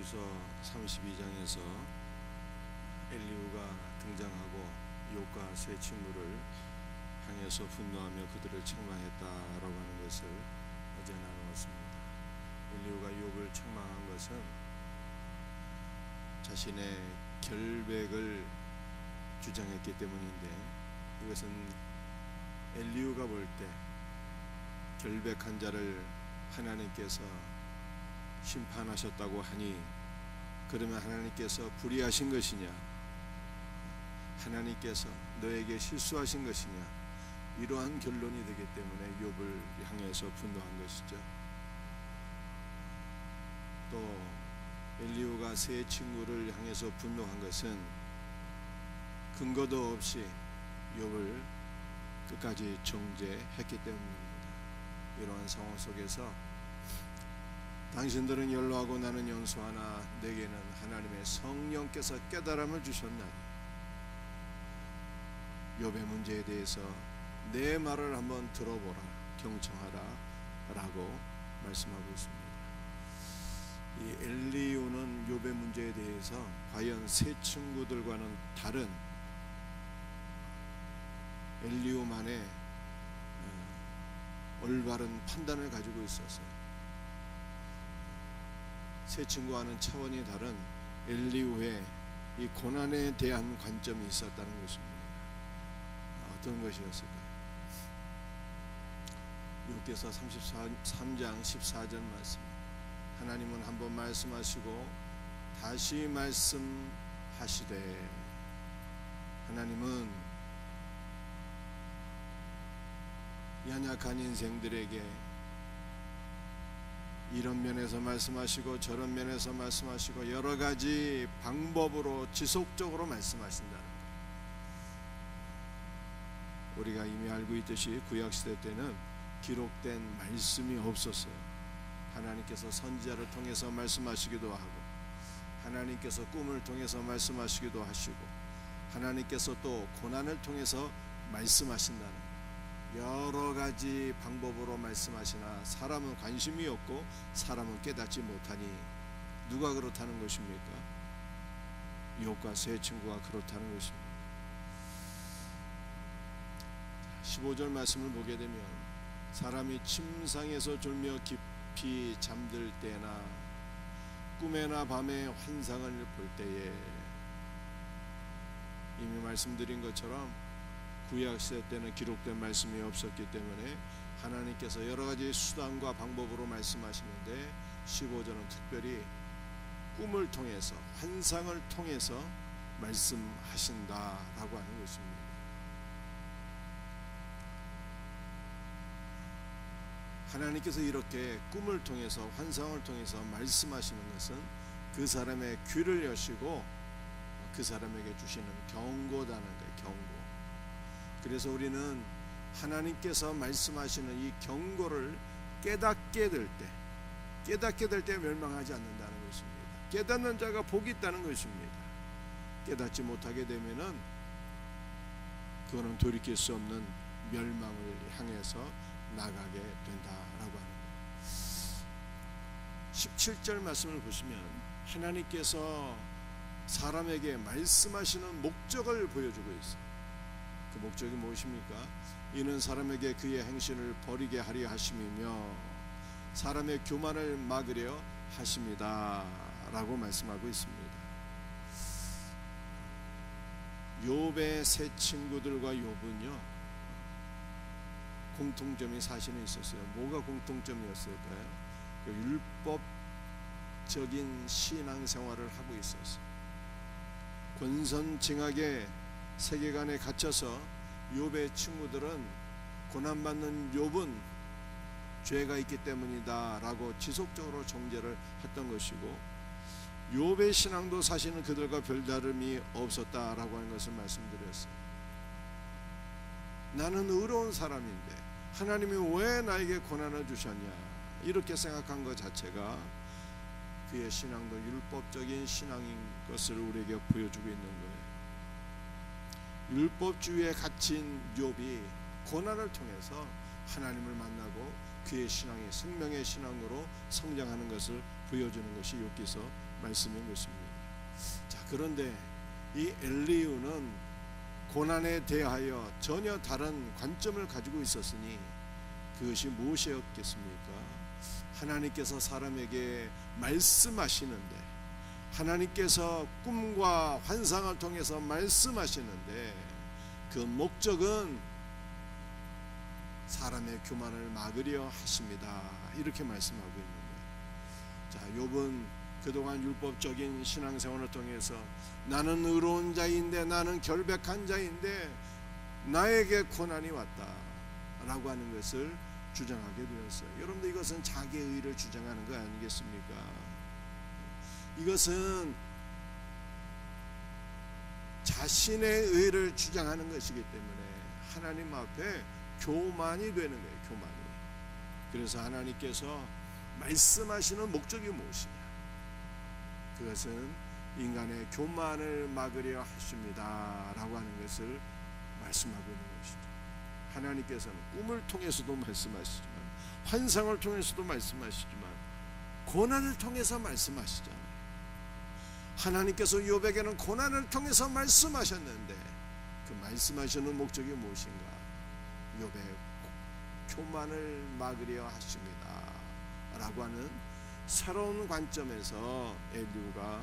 욥기서 32장에서 엘리후가 등장하고 욥과 세 친구를 향해서 분노하며 그들을 책망했다라고 하는 것을 어제 나누었습니다. 엘리후가 욥을 책망한 것은 자신의 결백을 주장했기 때문인데, 이것은 엘리후가 볼 때 결백한 자를 하나님께서 심판하셨다고 하니, 그러면 하나님께서 불의하신 것이냐, 하나님께서 너에게 실수하신 것이냐, 이러한 결론이 되기 때문에 욥을 향해서 분노한 것이죠. 또 엘리후가 세 친구를 향해서 분노한 것은 근거도 없이 욥을 끝까지 정죄했기 때문입니다. 이러한 상황 속에서 당신들은 연로하고 나는 연소하나 내게는 하나님의 성령께서 깨달음을 주셨나니 욥의 문제에 대해서 내 말을 한번 들어보라, 경청하라 라고 말씀하고 있습니다. 이 엘리후는 욥의 문제에 대해서 과연 세 친구들과는 다른 엘리후만의 올바른 판단을 가지고 있었어요. 세 친구와는 차원이 다른 엘리후의 이 고난에 대한 관점이 있었다는 것입니다. 어떤 것이었을까요? 욥기서 33장 14절 말씀, 하나님은 한번 말씀하시고 다시 말씀하시되, 하나님은 연약한 인생들에게 이런 면에서 말씀하시고 저런 면에서 말씀하시고 여러 가지 방법으로 지속적으로 말씀하신다는 거예요. 우리가 이미 알고 있듯이 구약시대 때는 기록된 말씀이 없었어요. 하나님께서 선지자를 통해서 말씀하시기도 하고, 하나님께서 꿈을 통해서 말씀하시기도 하시고, 하나님께서 또 고난을 통해서 말씀하신다는 거예요. 여러 가지 방법으로 말씀하시나 사람은 관심이 없고 사람은 깨닫지 못하니 누가 그렇다는 것입니까? 욥과 세 친구가 그렇다는 것입니다. 15절 말씀을 보게 되면, 사람이 침상에서 졸며 깊이 잠들 때나 꿈에나 밤에 환상을 볼 때에, 이미 말씀드린 것처럼 구약시대 때는 기록된 말씀이 없었기 때문에 하나님께서 여러 가지 수단과 방법으로 말씀하시는데, 15절은 특별히 꿈을 통해서, 환상을 통해서 말씀하신다라고 하는 것입니다. 하나님께서 이렇게 꿈을 통해서, 환상을 통해서 말씀하시는 것은 그 사람의 귀를 여시고 그 사람에게 주시는 경고다는 거예요. 경고. 그래서 우리는 하나님께서 말씀하시는 이 경고를 깨닫게 될 때 멸망하지 않는다는 것입니다. 깨닫는 자가 복이 있다는 것입니다. 깨닫지 못하게 되면은 그거는 돌이킬 수 없는 멸망을 향해서 나가게 된다라고 하는 거예요. 17절 말씀을 보시면 하나님께서 사람에게 말씀하시는 목적을 보여주고 있어요. 그 목적이 무엇입니까? 이는 사람에게 그의 행실을 버리게 하려 하심이며 사람의 교만을 막으려 하심이다 라고 말씀하고 있습니다. 욥의 세 친구들과 욥은요, 공통점이 사실은 있었어요. 뭐가 공통점이었을까요? 율법적인 신앙생활을 하고 있었어요. 권선징악의 세계관에 갇혀서 욥의 친구들은 고난받는 욥은 죄가 있기 때문이다 라고 지속적으로 정죄를 했던 것이고, 욥의 신앙도 사실은 그들과 별다름이 없었다라고 하는 것을 말씀드렸어요. 나는 의로운 사람인데 하나님이 왜 나에게 고난을 주셨냐, 이렇게 생각한 것 자체가 그의 신앙도 율법적인 신앙인 것을 우리에게 보여주고 있는 거예요. 율법주의에 갇힌 욥이 고난을 통해서 하나님을 만나고 그의 신앙이 생명의 신앙으로 성장하는 것을 보여주는 것이 욥기서 말씀인 것입니다. 자, 그런데 이 엘리후는 고난에 대하여 전혀 다른 관점을 가지고 있었으니 그것이 무엇이었겠습니까? 하나님께서 사람에게 말씀하시는데, 하나님께서 꿈과 환상을 통해서 말씀하시는데 그 목적은 사람의 교만을 막으려 하십니다. 이렇게 말씀하고 있는 거예요. 자, 욥은 그동안 율법적인 신앙생활을 통해서 나는 의로운 자인데, 나는 결백한 자인데 나에게 고난이 왔다 라고 하는 것을 주장하게 되었어요. 여러분들, 이것은 자기의 의를 주장하는 거 아니겠습니까? 이것은 자신의 의를 주장하는 것이기 때문에 하나님 앞에 교만이 되는 거예요. 교만이. 그래서 하나님께서 말씀하시는 목적이 무엇이냐? 그것은 인간의 교만을 막으려 하십니다 라고 하는 것을 말씀하고 있는 것이죠. 하나님께서는 꿈을 통해서도 말씀하시지만, 환상을 통해서도 말씀하시지만, 고난을 통해서 말씀하시잖아요. 하나님께서 욥에게는 고난을 통해서 말씀하셨는데 그 말씀하시는 목적이 무엇인가? 욥의 교만을 막으려 하십니다 라고 하는 새로운 관점에서 엘리후가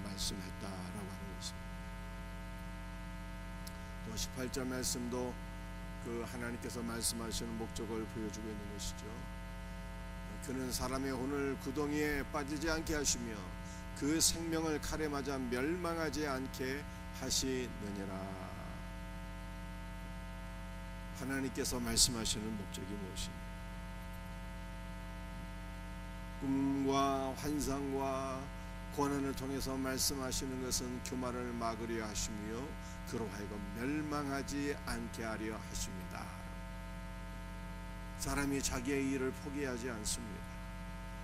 말씀했다라고 하는 것입니다. 또 18절 말씀도 그 하나님께서 말씀하시는 목적을 보여주고 있는 것이죠. 그는 사람의 혼을 구덩이에 빠지지 않게 하시며 그 생명을 칼에 맞아 멸망하지 않게 하시느니라. 하나님께서 말씀하시는 목적이 무엇입니까? 꿈과 환상과 고난을 통해서 말씀하시는 것은 교만을 막으려 하시며 그로 하여금 멸망하지 않게 하려 하십니다. 사람이 자기의 일을 포기하지 않습니다.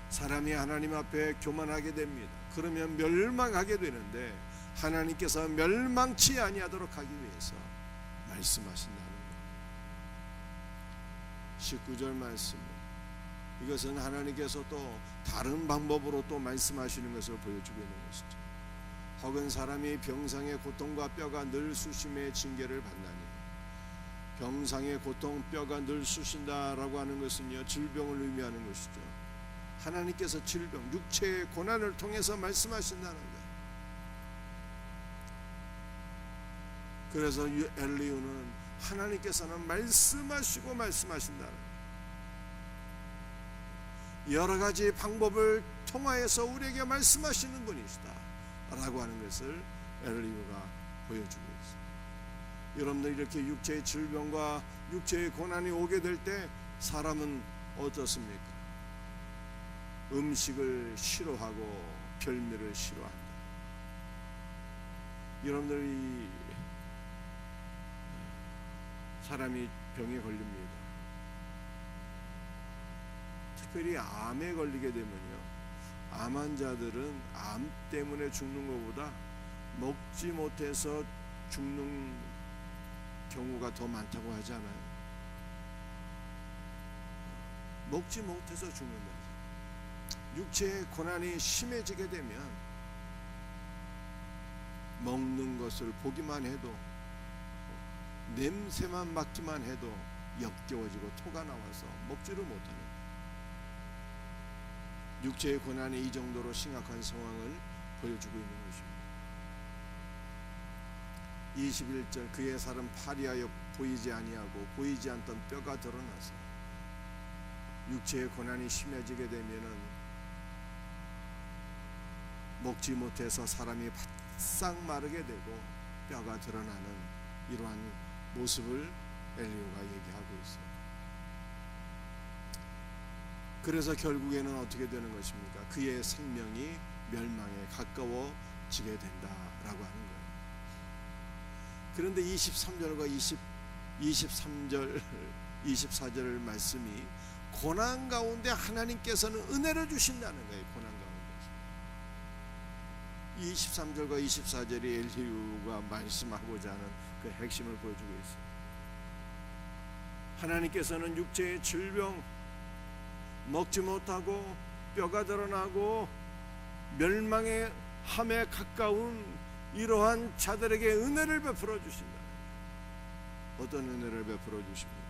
사람이 하나님 앞에 교만하게 됩니다. 그러면 멸망하게 되는데 하나님께서 멸망치 아니하도록 하기 위해서 말씀하신다는 것. 19절 말씀, 이것은 하나님께서 또 다른 방법으로 또 말씀하시는 것을 보여주고 있는 것이죠. 혹은 사람이 병상의 고통과 뼈가 늘 쑤심의 징계를 받나니, 병상의 고통, 뼈가 늘 쑤신다라고 하는 것은요, 질병을 의미하는 것이죠. 하나님께서 질병, 육체의 고난을 통해서 말씀하신다는 거예요. 그래서 엘리후는 하나님께서는 말씀하시고 말씀하신다는 거예요. 여러 가지 방법을 통하여서 우리에게 말씀하시는 분이시다 라고 하는 것을 엘리후가 보여주고 있습니다. 여러분들, 이렇게 육체의 질병과 육체의 고난이 오게 될 때 사람은 어떻습니까? 음식을 싫어하고 별미를 싫어한다. 여러분들이 사람이 병에 걸립니다. 특별히 암에 걸리게 되면요, 암 환자들은 암 때문에 죽는 것보다 먹지 못해서 죽는 경우가 더 많다고 하지 않아요? 먹지 못해서 죽는다. 육체의 고난이 심해지게 되면 먹는 것을 보기만 해도, 냄새만 맡기만 해도 역겨워지고 토가 나와서 먹지를 못하는 거예요. 육체의 고난이 이 정도로 심각한 상황을 보여주고 있는 것입니다. 21절, 그의 살은 파리하여 보이지 아니하고 보이지 않던 뼈가 드러나서, 육체의 고난이 심해지게 되면은 먹지 못해서 사람이 바싹 마르게 되고 뼈가 드러나는 이러한 모습을 엘리후가 얘기하고 있어요. 그래서 결국에는 어떻게 되는 것입니까? 그의 생명이 멸망에 가까워지게 된다라고 하는 거예요. 그런데 23절과 23절, 24절 말씀이 고난 가운데 하나님께서는 은혜를 주신다는 거예요. 고난 가운데 23절과 24절이 엘리후가 말씀하고자 하는 그 핵심을 보여주고 있어요. 하나님께서는 육체의 질병, 먹지 못하고 뼈가 드러나고 멸망의 함에 가까운 이러한 자들에게 은혜를 베풀어 주신다. 어떤 은혜를 베풀어 주십니까?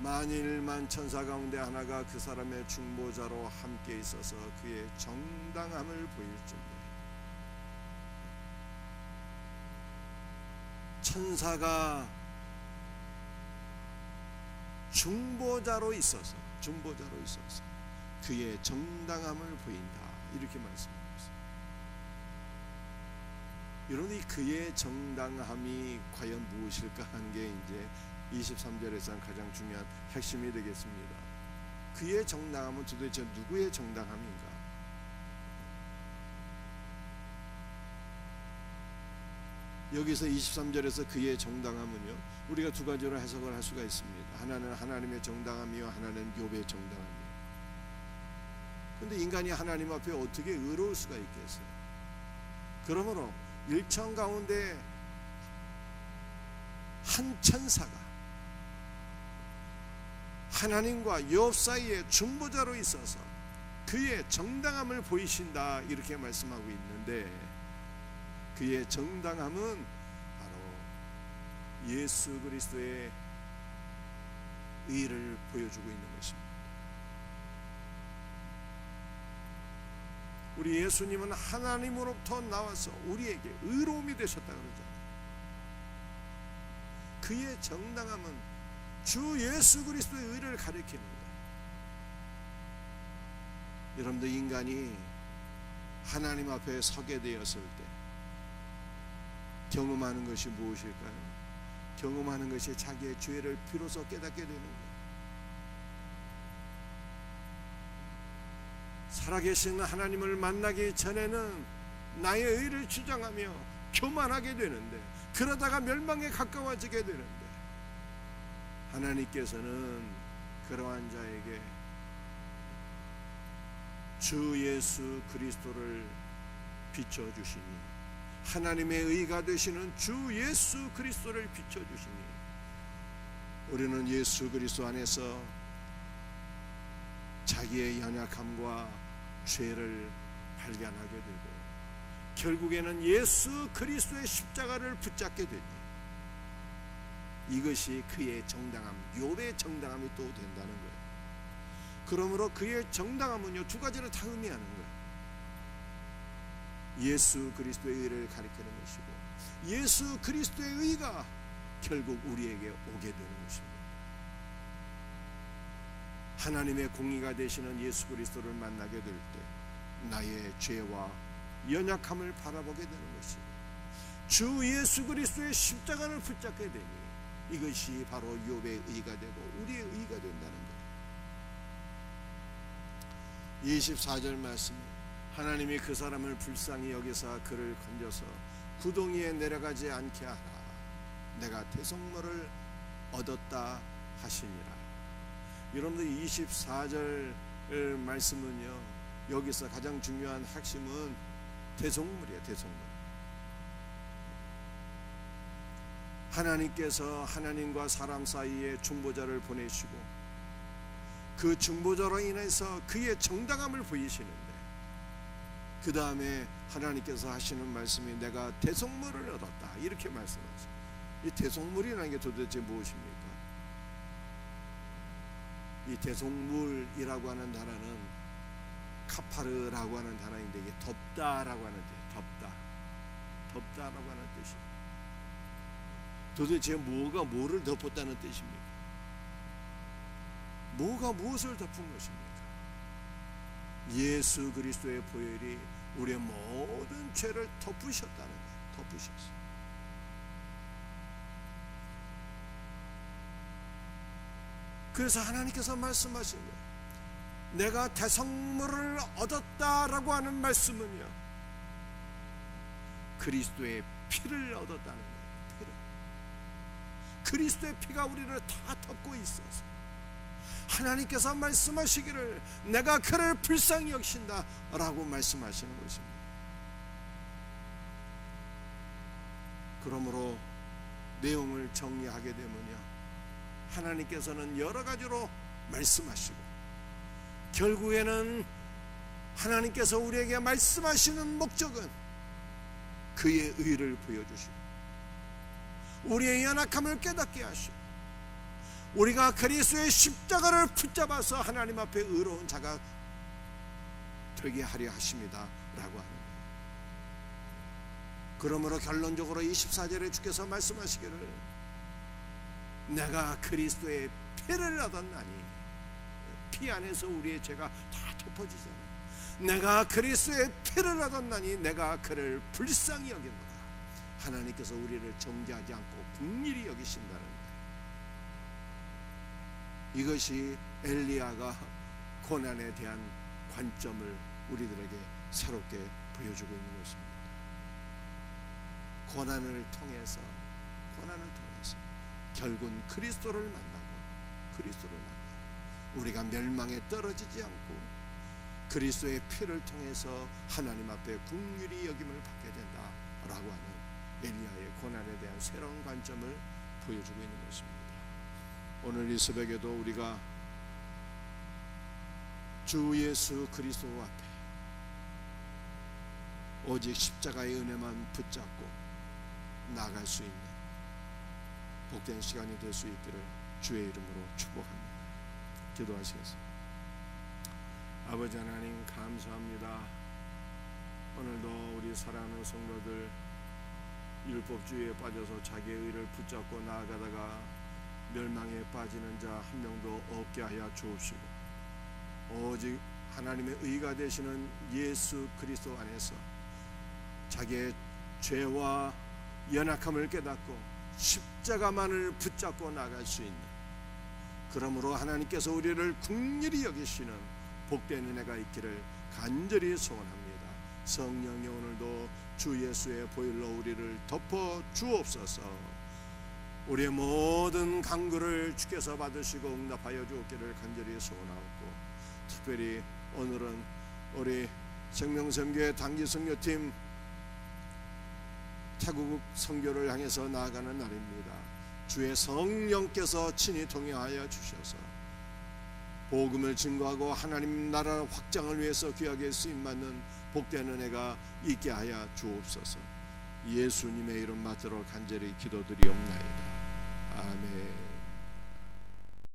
만일만 천사 가운데 하나가 그 사람의 중보자로 함께 있어서 그의 정당함을 보일진대. 천사가 중보자로 있어서 그의 정당함을 보인다, 이렇게 말씀하고 있습니다. 여러분이 그의 정당함이 과연 무엇일까 하는 게 이제 23절에서 가장 중요한 핵심이 되겠습니다. 그의 정당함은 도대체 누구의 정당함인가? 여기서 23절에서 그의 정당함은요, 우리가 두 가지로 해석을 할 수가 있습니다. 하나는 하나님의 정당함이요, 하나는 욥의 정당함이요. 근데 인간이 하나님 앞에 어떻게 의로울 수가 있겠어요? 그러므로 일천 가운데 한 천사가 하나님과 욥 사이에 중보자로 있어서 그의 정당함을 보이신다, 이렇게 말씀하고 있는데, 그의 정당함은 바로 예수 그리스도의 의를 보여주고 있는 것입니다. 우리 예수님은 하나님으로부터 나와서 우리에게 의로움이 되셨다 그러잖아요. 그의 정당함은 주 예수 그리스도의 의를 가리킵니다. 여러분들, 인간이 하나님 앞에 서게 되었을 때 경험하는 것이 무엇일까요? 경험하는 것이 자기의 죄를 비로소 깨닫게 되는 거예요. 살아계신 하나님을 만나기 전에는 나의 의를 주장하며 교만하게 되는데, 그러다가 멸망에 가까워지게 되는데, 하나님께서는 그러한 자에게 주 예수 그리스도를 비춰주시니, 하나님의 의가 되시는 주 예수 그리스도를 비춰주시니, 우리는 예수 그리스도 안에서 자기의 연약함과 죄를 발견하게 되고, 결국에는 예수 그리스도의 십자가를 붙잡게 되니, 이것이 그의 정당함, 욥의 정당함이 또 된다는 거예요. 그러므로 그의 정당함은요, 두 가지를 다 의미하는 거예요. 예수 그리스도의 의를 가리키는 것이고, 예수 그리스도의 의가 결국 우리에게 오게 되는 것입니다. 하나님의 공의가 되시는 예수 그리스도를 만나게 될 때 나의 죄와 연약함을 바라보게 되는 것입니다. 주 예수 그리스도의 십자가를 붙잡게 되니 이것이 바로 욥의 의가 되고 우리의 의가 된다는 거예요. 24절 말씀, 하나님이 그 사람을 불쌍히 여기사 그를 건져서 구덩이에 내려가지 않게 하라. 내가 대속물을 얻었다 하시니라. 여러분들, 24절 말씀은요, 여기서 가장 중요한 핵심은 대속물이에요. 대속물. 하나님께서 하나님과 사람 사이에 중보자를 보내시고 그 중보자로 인해서 그의 정당함을 보이시는데, 그 다음에 하나님께서 하시는 말씀이 내가 대속물을 얻었다, 이렇게 말씀하세요. 이 대속물이라는 게 도대체 무엇입니까? 이 대속물이라고 하는 단어는 카파르라고 하는 단어인데, 이게 덮다라고 하는 뜻이에요. 덮다라고 하는 뜻이에요. 도대체 뭐가 뭐를 덮었다는 뜻입니까? 뭐가 무엇을 덮은 것입니까? 예수 그리스도의 보혈이 우리의 모든 죄를 덮으셨다는 거예요. 덮으셨어요. 그래서 하나님께서 말씀하신 거예요. 내가 대속물을 얻었다라고 하는 말씀은요, 그리스도의 피를 얻었다는 거예요. 피를. 그리스도의 피가 우리를 다 덮고 있어서 하나님께서 말씀하시기를 내가 그를 불쌍히 여긴다 라고 말씀하시는 것입니다. 그러므로 내용을 정리하게 되면요, 하나님께서는 여러 가지로 말씀하시고 결국에는 하나님께서 우리에게 말씀하시는 목적은 그의 의를 보여주시고 우리의 연약함을 깨닫게 하시고 우리가 그리스도의 십자가를 붙잡아서 하나님 앞에 의로운 자가 되게 하려 하십니다 라고 하는 거예요. 그러므로 결론적으로 24절에 주께서 말씀하시기를 내가 그리스도의 피를 얻었나니, 피 안에서 우리의 죄가 다 덮어지잖아요. 내가 그리스도의 피를 얻었나니 내가 그를 불쌍히 여기노라. 하나님께서 우리를 정죄하지 않고 긍휼히 여기신다는 거예요. 이것이 엘리야가 고난에 대한 관점을 우리들에게 새롭게 보여주고 있는 것입니다. 고난을 통해서 결국은 그리스도를 만나고 우리가 멸망에 떨어지지 않고 그리스도의 피를 통해서 하나님 앞에 긍휼히 여김을 받게 된다라고 하는 엘리야의 고난에 대한 새로운 관점을 보여주고 있는 것입니다. 오늘 이 새벽에도 우리가 주 예수 그리스도 앞에 오직 십자가의 은혜만 붙잡고 나아갈 수 있는 복된 시간이 될 수 있기를 주의 이름으로 축복합니다. 기도하시겠습니다. 아버지 하나님 감사합니다. 오늘도 우리 사랑하는 성도들 율법주의에 빠져서 자기의 의를 붙잡고 나아가다가 멸망에 빠지는 자 한 명도 없게 하여 주옵시고 오직 하나님의 의가 되시는 예수 그리스도 안에서 자기의 죄와 연약함을 깨닫고 십자가만을 붙잡고 나갈 수 있는, 그러므로 하나님께서 우리를 긍휼히 여기시는 복된 은혜가 있기를 간절히 소원합니다. 성령이 오늘도 주 예수의 보혈로 우리를 덮어 주옵소서. 우리의 모든 간구를 주께서 받으시고 응답하여 주옵기를 간절히 소원하옵고, 특별히 오늘은 우리 생명선교회 단기선교팀 태국 선교를 향해서 나아가는 날입니다. 주의 성령께서 친히 동행하여 주셔서 복음을 증거하고 하나님 나라 확장을 위해서 귀하게 쓰임받는 복된 은혜가 있게 하여 주옵소서. 예수님의 이름 받들어 간절히 기도드리옵나이다. 아멘.